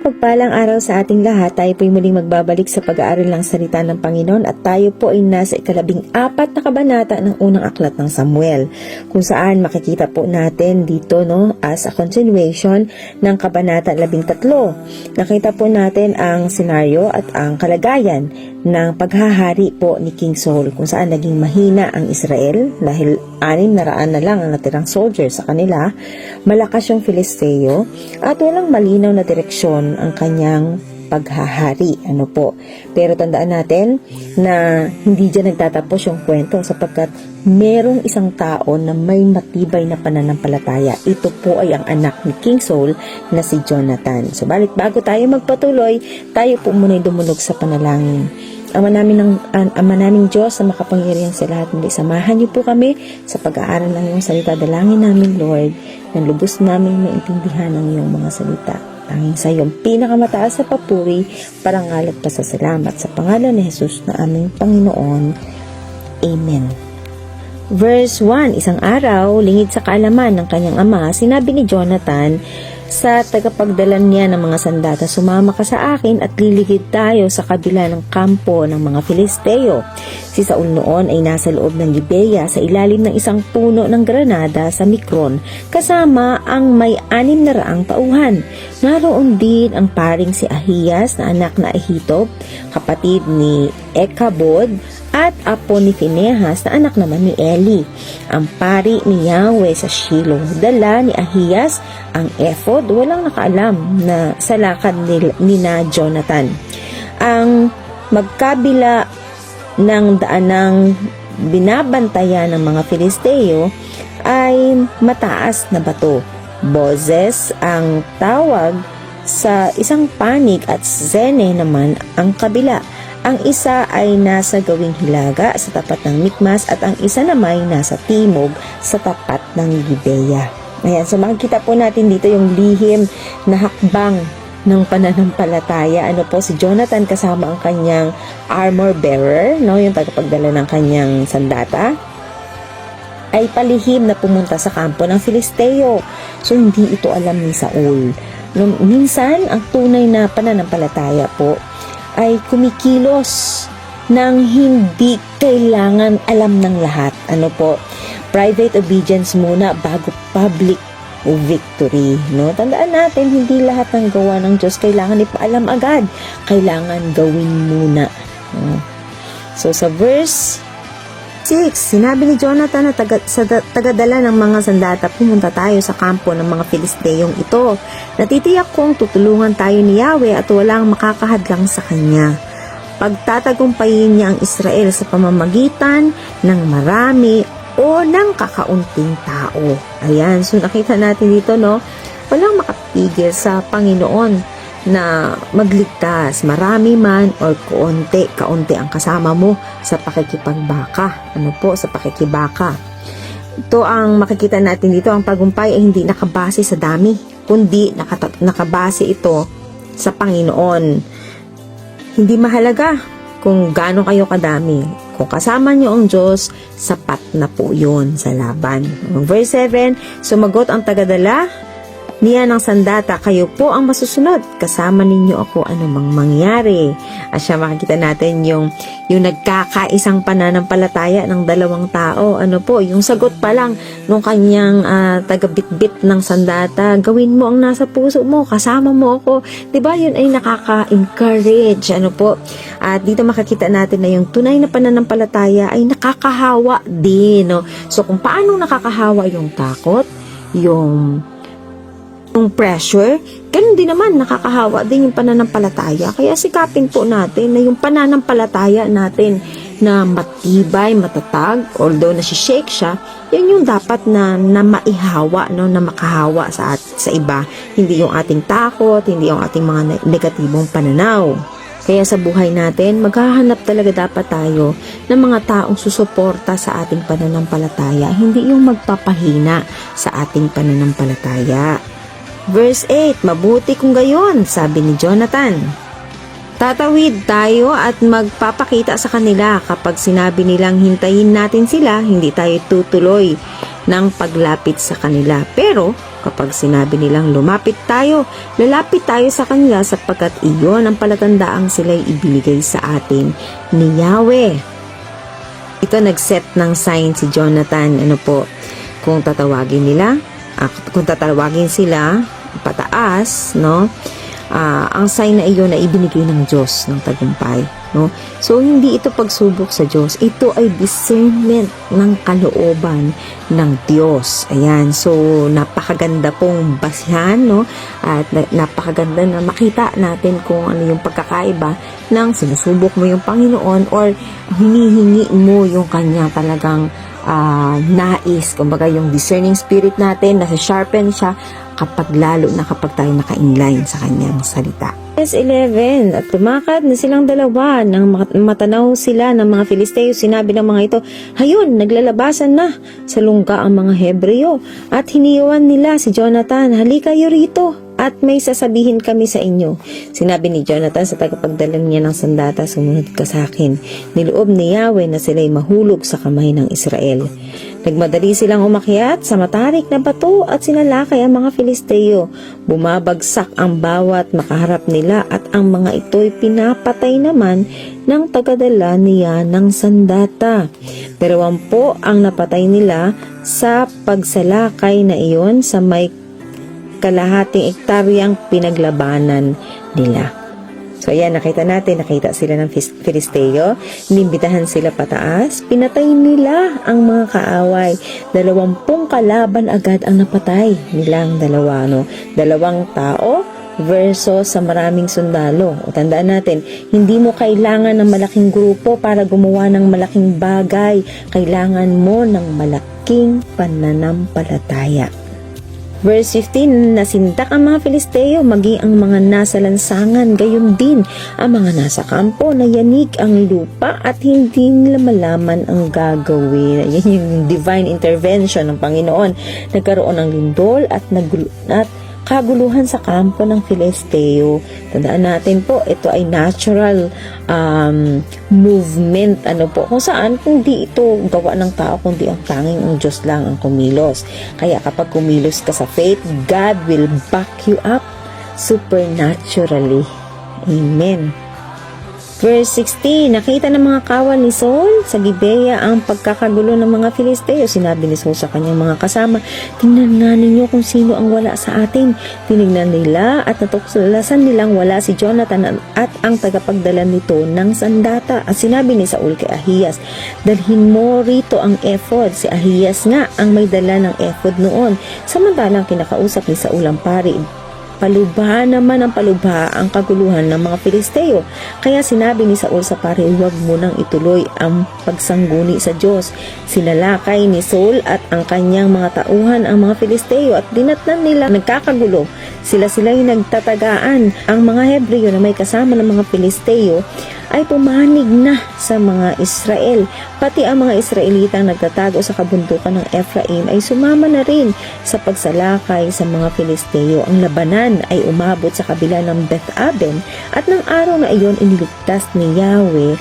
mapagpalang araw sa ating lahat. Tayo po'y muling magbabalik sa pag-aaral ng salita ng Panginoon at tayo po ay nasa ika-14 na kabanata ng unang aklat ng Samuel, kung saan makikita po natin dito as a continuation ng kabanata 13. Nakita po natin ang senaryo at ang kalagayan ng paghahari po ni King Saul, kung saan naging mahina ang Israel dahil 600 na lang ang natirang soldiers sa kanila, malakas yung Filisteo at walang malinaw na direksyon ang kanyang paghahari. Pero tandaan natin na hindi dyan nagtatapos yung kwento, sapagkat merong isang tao na may matibay na pananampalataya. Ito po ay ang anak ni King Saul na si Jonathan. Subalit bago tayo magpatuloy, tayo po muna dumulog sa panalangin. Ama naming Diyos na makapangyarihan sa lahat, muli samahan niyo po kami sa pag-aaral ng iyong salita. Dalangin namin, Lord, na lubos namin maintindihan ang iyong mga salita. Tanging sa iyong pinakamataas sa papuri, parangal at pasasalamat sa pangalan ni Jesus na aming Panginoon. Amen. Verse 1, isang araw, lingid sa kaalaman ng kanyang ama, sinabi ni Jonathan sa tagapagdala niya ng mga sandata, sumama ka sa akin at liligid tayo sa kabila ng kampo ng mga Filisteo. Si Saul noon ay nasa loob ng Gibeya sa ilalim ng isang puno ng granada sa Mikron, kasama ang may 600 tauhan. Naroon din ang paring si Ahiyas na anak na Ahitob, kapatid ni Ekabod, at apo ni Finehas na anak naman ni Eli, ang pari ni Yahweh sa Shiloh. Dala ni Ahiyas ang ephod, walang nakaalam na sa lakad ni na Jonathan. Ang magkabila ng daanang binabantayan ng mga Filisteo ay mataas na bato. Boses ang tawag sa isang panig at Zene naman ang kabila. Ang isa ay nasa gawing hilaga sa tapat ng Mikmas at ang isa naman ay nasa timog sa tapat ng Gibeya. Ayan, so makikita po natin dito yung lihim na hakbang ng pananampalataya. Si Jonathan kasama ang kanyang armor bearer, yung tagapagdala ng kanyang sandata, ay palihim na pumunta sa kampo ng Filisteo. So hindi ito alam ni Saul. Minsan, ang tunay na pananampalataya po ay kumikilos nang hindi kailangan alam ng lahat. Private obedience muna bago public victory. Tandaan natin, hindi lahat ng gawa ng Diyos kailangan ipaalam agad. Kailangan gawin muna. So sa verse 6, sinabi ni Jonathan na tagadala ng mga sandata, pumunta tayo sa kampo ng mga Filisteyong ito. Natitiyak kong tutulungan tayo ni Yahweh at walang makakahadlang sa kanya. Pagtatagumpayin niya ang Israel sa pamamagitan ng marami o ng kakaunting tao. Ayan, so nakita natin dito, walang makapigil sa Panginoon na magligtas, marami man o kaunti ang kasama mo sa pakikipagbaka. Sa pakikibaka. Ito ang makikita natin dito, ang tagumpay ay hindi nakabase sa dami, kundi nakabase ito sa Panginoon. Hindi mahalaga kung gaano kayo kadami. Kung kasama niyo ang Diyos, sapat na po yun sa laban. Verse 7, sumagot ang tagadala niya ng sandata, kayo po ang masusunod, kasama ninyo ako anumang mangyari. At siya makikita natin yung nagkakaisang pananampalataya ng dalawang tao. Yung sagot pa lang nung kanyang tagabitbit ng sandata, gawin mo ang nasa puso mo, kasama mo ako. Diba yun ay nakaka-encourage. At dito makikita natin na yung tunay na pananampalataya ay nakakahawa din. So kung paano nakakahawa yung takot, yung pressure, ganun din naman nakakahawa din yung pananampalataya. Kaya sikapin po natin na yung pananampalataya natin na matibay, matatag, although nasi-shake siya, yun yung dapat na maihawa, na makahawa sa iba. Hindi yung ating takot, hindi yung ating mga negatibong pananaw. Kaya sa buhay natin, maghahanap talaga dapat tayo ng mga taong susuporta sa ating pananampalataya, hindi yung magpapahina sa ating pananampalataya. Verse 8, mabuti kung gayon, sabi ni Jonathan. Tatawid tayo at magpapakita sa kanila. Kapag sinabi nilang hintayin natin sila, hindi tayo tutuloy. ng paglapit sa kanila. Pero kapag sinabi nilang lumapit tayo, lalapit tayo sa kanila sapagkat iyon ang palatandaang sila'y ibinigay sa atin ni Yahweh. Ito nag-set ng sign si Jonathan. Kung tatawagin sila pataas, no? Ang sign na iyon na ibinigay ng Diyos ng tagumpay, no? So hindi ito pagsubok sa Diyos, ito ay discernment ng kalooban ng Diyos. Ayan, so napakaganda pong basihan, no? At napakaganda na makita natin kung ano yung pagkakaiba ng sinusubok mo yung Panginoon or hinihingi mo yung kanya talagang nais, kumbaga yung discerning spirit natin, nasa sharpen siya lalo na kapag tayo naka-inline sa kanyang salita. Verse 11, at lumakad na silang dalawa nang matanaw sila ng mga Filisteo. Sinabi ng mga ito, hayun, naglalabasan na sa lungga ang mga Hebreo. At hiniwan nila si Jonathan, halika kayo rito at may sasabihin kami sa inyo. Sinabi ni Jonathan sa tagapagdala niya ng sandata, sumunod ka sa akin. Niloob ni Yahweh na sila'y mahulog sa kamay ng Israel. Nagmadali silang umakyat sa matarik na bato at sinalakay ang mga Filisteo. Bumabagsak ang bawat makaharap nila at ang mga ito'y pinapatay naman ng tagadala niya ng sandata. 20 ang napatay nila sa pagsalakay na iyon sa may kalahating ektaryang pinaglabanan nila. So ayan, nakita sila ng Filisteo, inimbitahan sila pataas, pinatay nila ang mga kaaway. 20 kalaban agad ang napatay nilang dalawa, no? 2 tao versus sa maraming sundalo. O tandaan natin, hindi mo kailangan ng malaking grupo para gumawa ng malaking bagay. Kailangan mo ng malaking pananampalataya. Verse 15, nasindak ang mga Filisteo, maging ang mga nasa lansangan, gayon din ang mga nasa kampo, nayanig ang lupa at hindi nila malaman ang gagawin. Yan yung divine intervention ng Panginoon. Nagkaroon ng lindol at kaguluhan sa kampo ng Filisteo. Tandaan natin po, ito ay natural movement, kung saan hindi ito gawa ng tao, kundi ang tanging ang Diyos lang ang kumilos. Kaya kapag kumilos ka sa faith, God will back you up supernaturally. Amen. Verse 16, nakita ng mga kawal ni Saul sa Gibeah ang pagkakagulo ng mga Filisteo. Sinabi ni Saul sa kanyang mga kasama, tingnan nga ninyo kung sino ang wala sa atin. Tinignan nila at natuklasan nilang wala si Jonathan at ang tagapagdala nito ng sandata. At sinabi ni Saul kay Ahiyas, dalhin mo rito ang ephod. Si Ahiyas nga ang may dala ng ephod noon. Samantalang kinakausap ni Saul ang pari, palubha naman ang palubha ang kaguluhan ng mga Filisteo. Kaya sinabi ni Saul sa pari, huwag mo nang ituloy ang pagsangguni sa Diyos. Sinalakay ni Saul at ang kanyang mga tauhan ang mga Filisteo at dinatnan nila nagkakagulo. Sila-sila'y nagtatagaan. Ang mga Hebreo na may kasama ng mga Filisteo ay pumanig na sa mga Israel. Pati ang mga Israelitang nagtatago sa kabundukan ng Ephraim ay sumama na rin sa pagsalakay sa mga Filisteo. Ang labanan ay umabot sa kabila ng Beth-aben at ng araw na iyon iniligtas ni Yahweh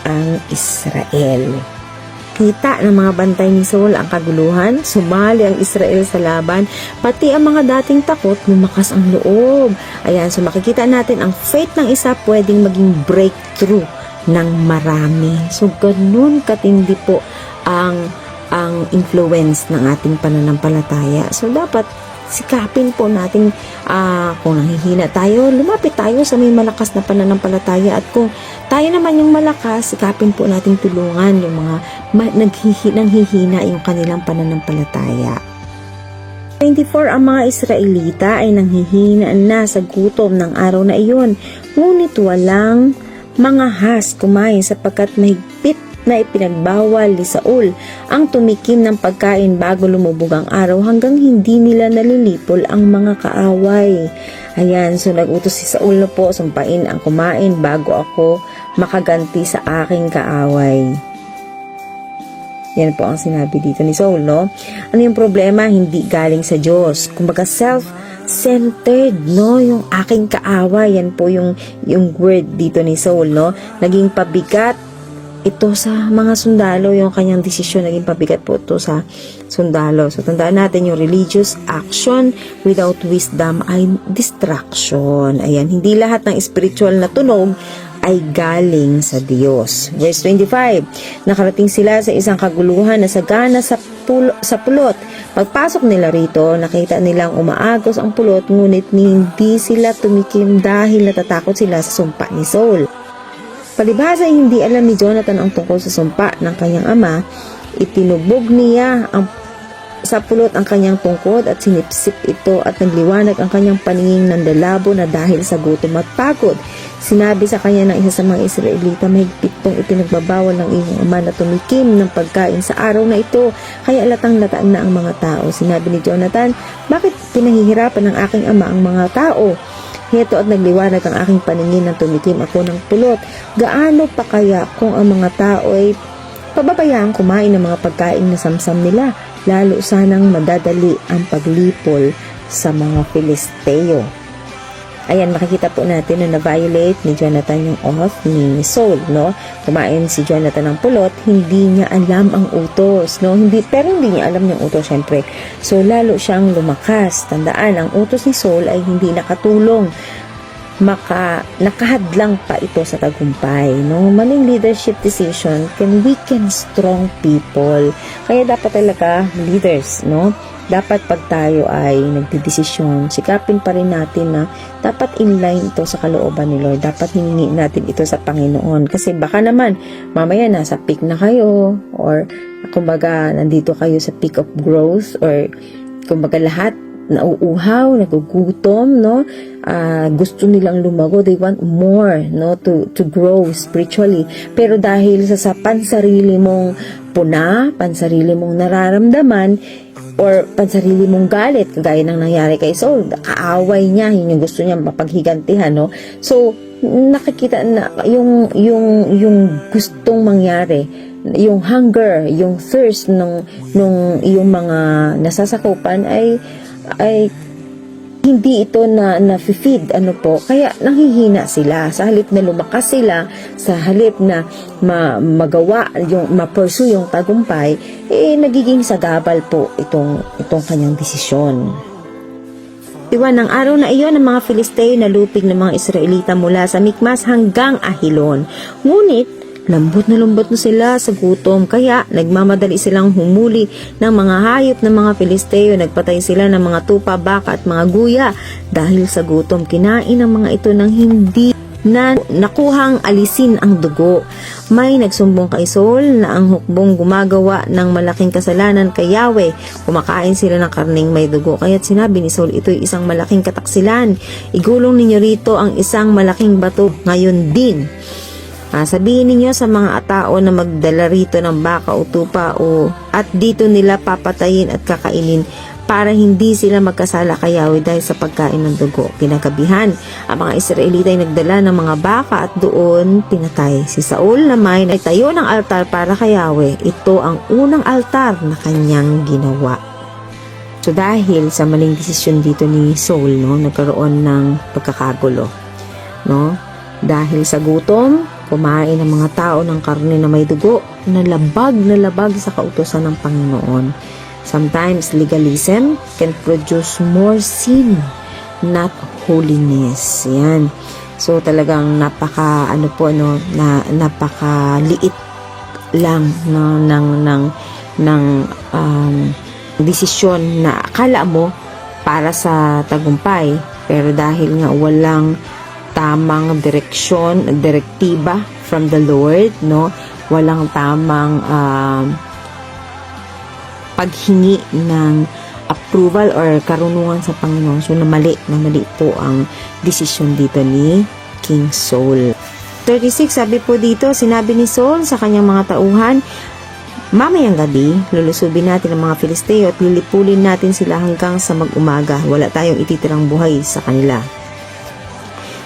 ang Israel. Kita ng mga bantay ni Saul ang kaguluhan, sumali ang Israel sa laban, pati ang mga dating takot, lumakas ang loob. Ayan, so makikita natin ang faith ng isa pwedeng maging breakthrough ng marami. So ganun katindi po ang influence ng ating pananampalataya. So dapat sikapin po natin, kung nanghihina tayo, lumapit tayo sa may malakas na pananampalataya, at kung tayo naman yung malakas, sikapin po natin tulungan yung mga nanghihina yung kanilang pananampalataya. 24, ang mga Israelita ay nanghihina na sa gutom ng araw na iyon, ngunit walang mga has kumain sapagkat mahigpit na ipinagbawal ni Saul ang tumikim ng pagkain bago lumubog ang araw hanggang hindi nila nalilipol ang mga kaaway. Ayan, so nagutos si Saul na po, sumpain ang kumain bago ako makaganti sa aking kaaway. Yan po ang sinabi dito ni Saul, no? Ano yung problema? Hindi galing sa Diyos. Kumbaga self-centered, no? Yung aking kaaway, yan po yung word dito ni Saul, no? Naging pabigat ito sa mga sundalo, yung kanyang desisyon naging pabigat po ito sa sundalo. So tandaan natin yung religious action without wisdom ay distraction. Ayan, hindi lahat ng spiritual na tunog ay galing sa Diyos. Verse 25, nakarating sila sa isang kaguluhan na sagana sa pulot. Pagpasok nila rito, nakita nilang umaagos ang pulot, ngunit hindi sila tumikim dahil natatakot sila sa sumpa ni Saul. Palibhasa ay hindi alam ni Jonathan ang tungkol sa sumpa ng kanyang ama. Itinubog niya sa pulot ang kanyang tungkod at sinipsip ito at nagliwanag ang kanyang paningin ng lalabo na dahil sa gutom at pagod. Sinabi sa kanya ng isa sa mga Israelita, mahigpit pong ipinagbabawal ng iyong ama na tumikim ng pagkain sa araw na ito, kaya latang-lataan na ang mga tao. Sinabi ni Jonathan, bakit pinahihirapan ng aking ama ang mga tao? Heto at nagliwanag ang aking paningin nang tumikim ako ng pulot. Gaano pa kaya kung ang mga tao ay pababayaan kumain ng mga pagkain na samsam nila? Lalo sanang madadali ang paglipol sa mga Filisteo. Ayan, makikita po natin na na-violate ni Jonathan yung oath ni Saul, no? Kumain si Jonathan ng pulot, hindi niya alam ang utos, no? Pero hindi niya alam yung utos, syempre. So, lalo siyang lumakas. Tandaan, ang utos ni Saul ay hindi nakatulong. Nakahadlang pa ito sa tagumpay, no? Maling leadership decision can weaken strong people. Kaya dapat talaga leaders, no? Dapat pag tayo ay nagdedesisyon, sikapin pa rin natin na dapat inline ito sa kalooban ni Lord. Dapat hiningi natin ito sa Panginoon. Kasi baka naman, mamaya nasa peak na kayo, or kumbaga nandito kayo sa peak of growth, or kumbaga lahat nauuhaw, nagugutom, no? Gusto nilang lumago, they want more, no, to grow spiritually. Pero dahil sa pansarili mong puna, pansarili mong nararamdaman, or pansarili mong galit, kagaya ng nangyari kay Saul, kaaway niya, yun yung gusto niya mapaghigantihan, no? So, nakikita na yung gustong mangyari, yung hunger, yung thirst nung yung mga nasasakupan ay hindi ito na feed, kaya nanghihina sila. Sa halip na lumakas sila, sa halip na magawa, ma-pursue yung tagumpay, nagiging sagabal po itong kanyang desisyon. Iwan ng araw na iyon ng mga Filisteo na lupig ng mga Israelita mula sa Mikmas hanggang Ahilon. Ngunit, lambot na sila sa gutom, kaya nagmamadali silang humuli ng mga hayop ng mga Filisteo. Nagpatay sila ng mga tupa, baka at mga guya. Dahil sa gutom, kinain ng mga ito ng hindi na nakuhang alisin ang dugo. May nagsumbong kay Saul na ang hukbong gumagawa ng malaking kasalanan kay Yahweh. Kumakain sila ng karning may dugo. Kaya't sinabi ni Saul, ito'y isang malaking kataksilan. Igulong ninyo rito ang isang malaking bato ngayon din. Sabihin ninyo sa mga tao na magdala rito ng baka o tupa at dito nila papatayin at kakainin para hindi sila magkasala kay Yahweh dahil sa pagkain ng dugo. Kinagabihan, ang mga Israelita ay nagdala ng mga baka at doon pinatay. Si Saul naman ay tayo ng altar para kay Yahweh. Ito ang unang altar na kanyang ginawa. So dahil sa maling desisyon dito ni Saul, no, nagkaroon ng pagkakagulo, no? Dahil sa gutom, kumain ng mga tao ng karne na may dugo na labag sa kautusan ng Panginoon. Sometimes legalism can produce more sin, not holiness. Yan. So talagang napakaliit lang ng desisyon na akala mo para sa tagumpay, pero dahil nga walang tamang direktiba from the Lord, no? Walang tamang paghingi ng approval or karunungan sa Panginoon. So, mali po ang desisyon dito ni King Saul. 36, sabi po dito, sinabi ni Saul sa kanyang mga tauhan, mamayang gabi, lulusubin natin ang mga Filisteo at lilipulin natin sila hanggang sa mag-umaga. Wala tayong ititirang buhay sa kanila.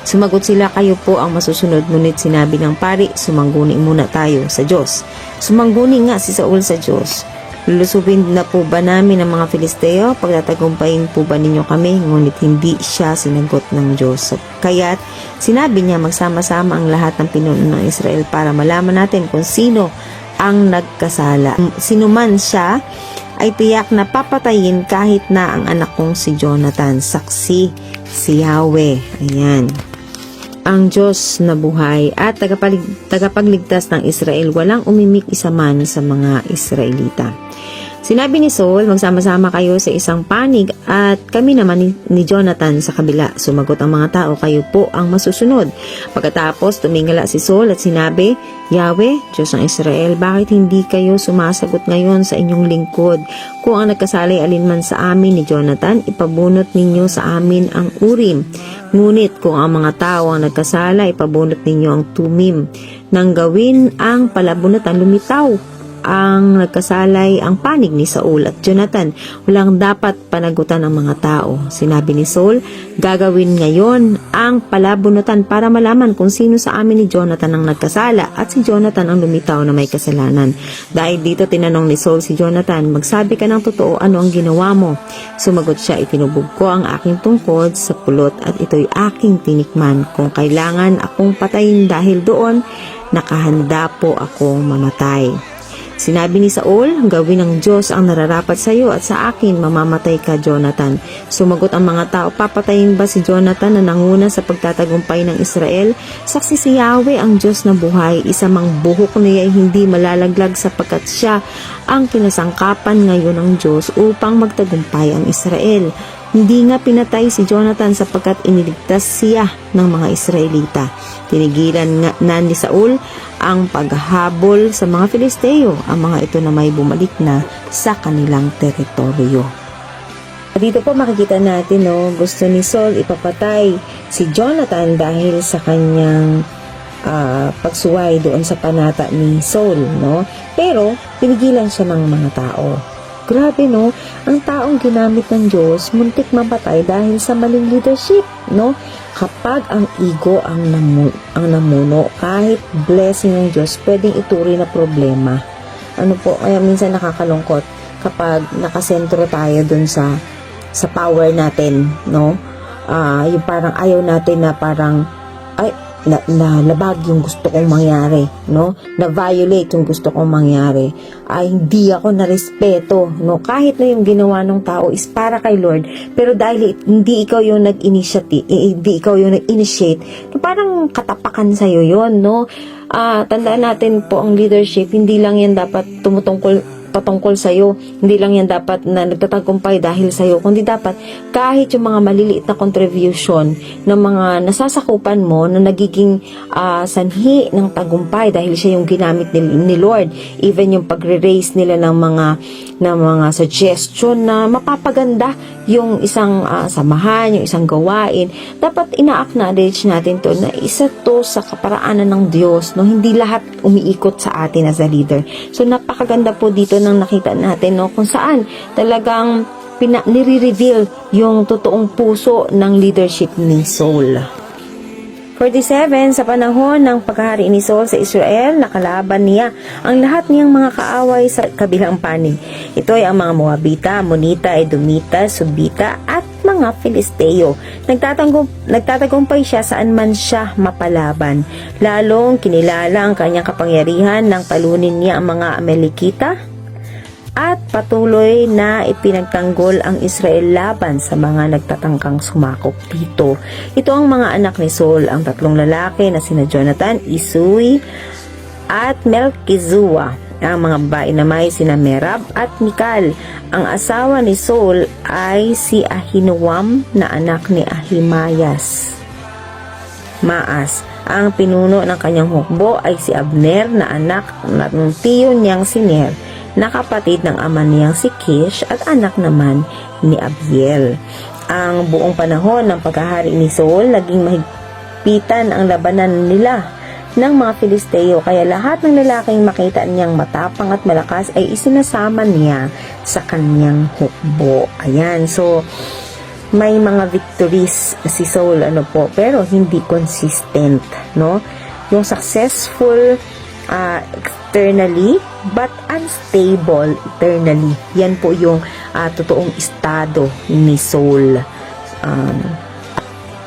Sumagot sila, kayo po ang masusunod. Ngunit sinabi ng pari, sumangguni muna tayo sa Diyos. Sumangguni nga si Saul sa Diyos. Lulusubin na po ba namin ang mga Filisteo? Pagtatagumpayin po ba ninyo kami? Ngunit hindi siya sinagot ng Diyos. Kaya't sinabi niya magsama-sama ang lahat ng pinuno ng Israel para malaman natin kung sino ang nagkasala. Sino man siya ay tiyak na papatayin kahit na ang anak kong si Jonathan. Saksi si Yahweh. Ayan. Ang Diyos na buhay at tagapagligtas ng Israel, walang umimik isa man sa mga Israelita. Sinabi ni Saul, magsama-sama kayo sa isang panig at kami naman ni Jonathan sa kabila. Sumagot ang mga tao, kayo po ang masusunod. Pagkatapos, tumingala si Saul at sinabi, Yahweh, Diyos ng Israel, bakit hindi kayo sumasagot ngayon sa inyong lingkod? Kung ang nagkasala ay alinman sa amin ni Jonathan, ipabunot ninyo sa amin ang Urim. Ngunit kung ang mga tao ang nagkasala, ipabunot ninyo ang Tumim. Nang gawin ang palabunutan, lumitaw ang nagkasalay ang panig ni Saul at Jonathan. Walang dapat panagutan ng mga tao. Sinabi ni Saul, gagawin ngayon ang palabunutan para malaman kung sino sa amin ni Jonathan ang nagkasala at si Jonathan ang lumitaw na may kasalanan. Dahil dito tinanong ni Saul si Jonathan, magsabi ka ng totoo, ano ang ginawa mo? Sumagot siya, itinubog ko ang aking tungkod sa pulot at ito'y aking tinikman. Kung kailangan akong patayin dahil doon, nakahanda po akong mamatay. Sinabi ni Saul, gawin ng Diyos ang nararapat sa iyo at sa akin, mamamatay ka, Jonathan. Sumagot ang mga tao, papatayin ba si Jonathan na nanguna sa pagtatagumpay ng Israel? Saksi si Yahweh ang Diyos na buhay, isa mang buhok niya ay hindi malalaglag sapagkat siya ang kinasangkapan ngayon ng Diyos upang magtagumpay ang Israel. Hindi nga pinatay si Jonathan sapagkat iniligtas siya ng mga Israelita. Tinigilan nga na ni Saul ang paghabol sa mga Filisteo, ang mga ito na may bumalik na sa kanilang teritoryo. Dito po makikita natin, gusto ni Saul ipapatay si Jonathan dahil sa kanyang pagsuway doon sa panata ni Saul, Pero tinigilan siya ng mga tao. Grabe, ang taong ginamit ng Diyos muntik mapatay dahil sa maling leadership, Kapag ang ego ang namuno, kahit blessing ng Diyos, pwedeng ituri na problema. Kaya minsan nakakalungkot kapag nakasentro tayo dun sa power natin, yung parang ayaw natin na parang, nalabag yung gusto kong mangyari, na-violate yung gusto kong mangyari, hindi ako na-respeto, kahit na yung ginawa ng tao is para kay Lord, pero dahil hindi ikaw yung hindi ikaw yung nag-initiate, parang katapakan sa'yo yun, tandaan natin po ang leadership, hindi lang yan dapat patungkol sa'yo. Hindi lang yan dapat na nagtatagumpay dahil sa'yo, kundi dapat kahit yung mga maliliit na contribution ng mga nasasakupan mo na nagiging sanhi ng tagumpay dahil siya yung ginamit ni Lord. Even yung pagre-raise nila ng mga suggestion na mapapaganda yung isang samahan, yung isang gawain, dapat ina-acknowledge natin to na isa to sa kaparaanan ng Diyos, hindi lahat umiikot sa atin as a leader. So napakaganda po dito nang nakita natin, kung saan talagang nire-reveal yung totoong puso ng leadership ni Saul. 47, sa panahon ng pagkahari ni Saul sa Israel, nakalaban niya ang lahat niyang mga kaaway sa kabilang panig. Ito ay ang mga Moabita, Amonita, Edomita, Subita at mga Filisteo. Nagtatagumpay siya saan man siya mapalaban. Lalong kinilala ang kanyang kapangyarihan nang talunin niya ang mga Amalekita at patuloy na ipinagtanggol ang Israel laban sa mga nagtatangkang sumakop dito. Ito ang mga anak ni Saul, ang tatlong lalaki na sina Jonathan, Isui at Melchizua. Ang mga babae naman ay sina Merab at Mikal. Ang asawa ni Saul ay si Ahinoam na anak ni Ahimaas. Ang pinuno ng kanyang hukbo ay si Abner na anak ng tiyo niyang si Ner, na kapatid ng ama niyang si Kish at anak naman ni Abiel. Ang buong panahon ng pagkahari ni Saul, naging mahigpitan ang labanan nila ng mga Filisteo, kaya lahat ng lalaking makita niyang matapang at malakas ay isinasama niya sa kanyang hukbo. Ayan, so may mga victories si Saul, pero hindi consistent, Yung successful eternally, but unstable eternally. Yan po yung totoong estado ni Saul.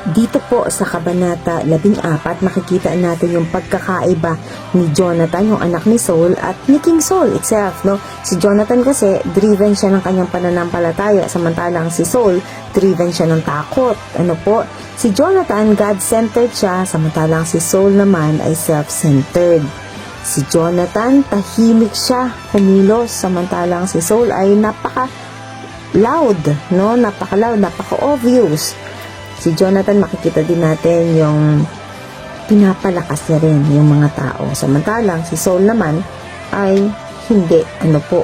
Dito po sa Kabanata 14, makikita natin yung pagkakaiba ni Jonathan, yung anak ni Saul, at ni King Saul itself, no? Si Jonathan kasi, driven siya ng kanyang pananampalataya, samantalang si Saul, driven siya ng takot. Ano po? Si Jonathan, God-centered siya, samantalang si Saul naman ay self-centered. Si Jonathan, tahimik siya, kumilos, samantalang si Saul ay napaka-loud, no? Napaka-loud, napaka-obvious. Si Jonathan, makikita din natin yung pinapalakas niya rin yung mga tao. Samantalang si Saul naman ay hindi. Ano po?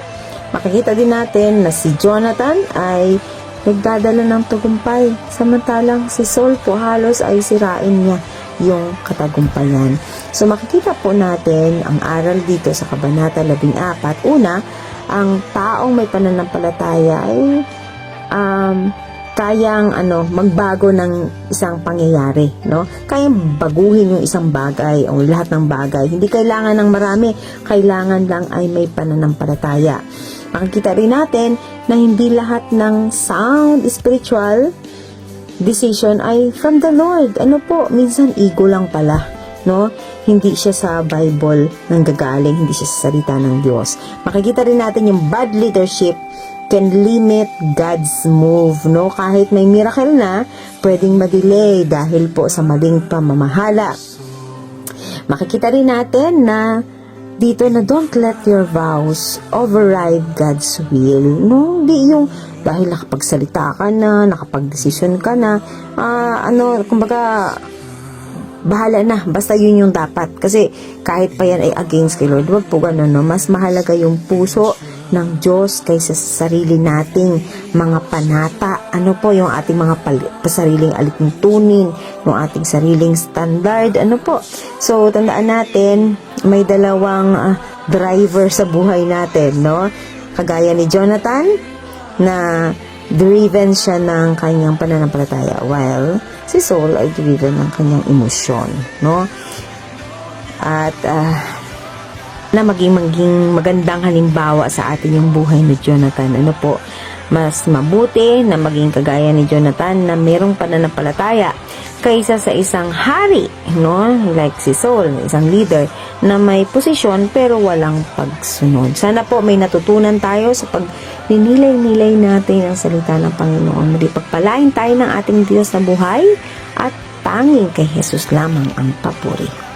Makikita din natin na si Jonathan ay nagdadala ng tagumpay. Samantalang si Saul po halos ay sirain niya yung katagumpayan. So makikita po natin ang aral dito sa Kabanata 14. Una, ang taong may pananampalataya ay kayang magbago ng isang pangyayari, no? Kayang baguhin yung isang bagay o lahat ng bagay. Hindi kailangan ng marami, kailangan lang ay may pananampalataya. Makikita rin natin na hindi lahat ng sound spiritual decision ay from the Lord. Ano po, minsan ego lang pala, no? Hindi siya sa Bible nanggagaling, hindi siya sa salita ng Diyos. Makikita rin natin yung bad leadership can limit God's move, no? Kahit may miracle na, pwedeng ma-delay dahil po sa maling pamamahala. Makikita rin natin na dito na don't let your vows override God's will, no? Hindi yung dahil nakapagsalita ka na, nakapagdesisyon ka na, kumbaga, bahala na, basta yun yung dapat. Kasi kahit pa yan ay against kay Lord, wag po ganun, no? Mas mahalaga yung puso ng Diyos kaysa sa sarili nating mga panata. Ano po yung ating mga pasariling alituntunin, yung ating sariling standard, ano po. So, tandaan natin, may dalawang driver sa buhay natin, no? Kagaya ni Jonathan, na driven siya ng kanyang pananampalataya, while si Saul ay driven ng kanyang emosyon, no? At na maging magandang halimbawa sa atin yung buhay ni Jonathan. Ano po, mas mabuti na maging kagaya ni Jonathan na merong pananampalataya kaysa sa isang hari, no? Like si Saul, isang leader na may posisyon pero walang pagsunod. Sana po may natutunan tayo sa pagninilay-nilay natin ang salita ng Panginoon. Muli pagpalain tayo ng ating Diyos na buhay at tanging kay Jesus lamang ang papuri.